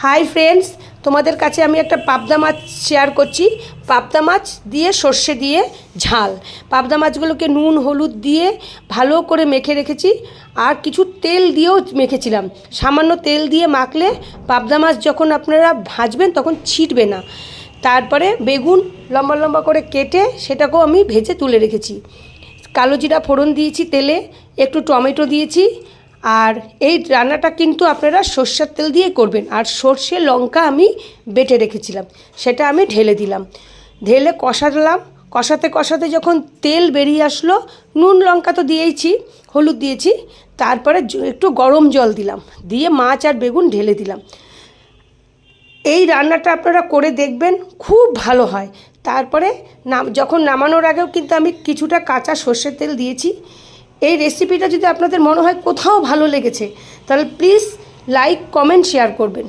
Hi friends, তোমাদের কাছে আমি একটা পাবদা মাছ শেয়ার করছি। পাবদা মাছ দিয়ে সর্ষে দিয়ে ঝাল। পাবদা মাছগুলোকে নুন হলুদ দিয়ে ভালো করে মেখে রেখেছি, আর কিছু তেল দিয়েও মেখেছিলাম। সামান্য তেল দিয়ে মাখলে পাবদা মাছ যখন আপনারা ভাজবেন তখন ছিটবে না। তারপরে বেগুন লম্বা লম্বা করে কেটে সেটাকেও আমি ভেজে তুলে রেখেছি। কালো জিরা ফোড়ন দিয়েছি তেলে, একটু টমেটো দিয়েছি। আর এই রান্নাটা কিন্তু আপনারা সর্ষের তেল দিয়ে করবেন। আর সর্ষে লঙ্কা আমি বেটে রেখেছিলাম, সেটা আমি ঢেলে দিলাম। ঢেলে কষালাম। কষাতে কষাতে যখন তেল বেরিয়ে আসলো, নুন লঙ্কা তো দিয়েইছি, হলুদ দিয়েছি, তারপরে একটু গরম জল দিলাম, দিয়ে মাছ আর বেগুন ঢেলে দিলাম। এই রান্নাটা আপনারা করে দেখবেন, খুব ভালো হয়। তারপরে যখন নামানোর আগেও কিন্তু আমি কিছুটা কাঁচা সর্ষের তেল দিয়েছি। এই রেসিপিটা যদি আপনাদের মনে হয় কোথাও ভালো লেগেছে, তাহলে প্লিজ লাইক কমেন্ট শেয়ার করবেন।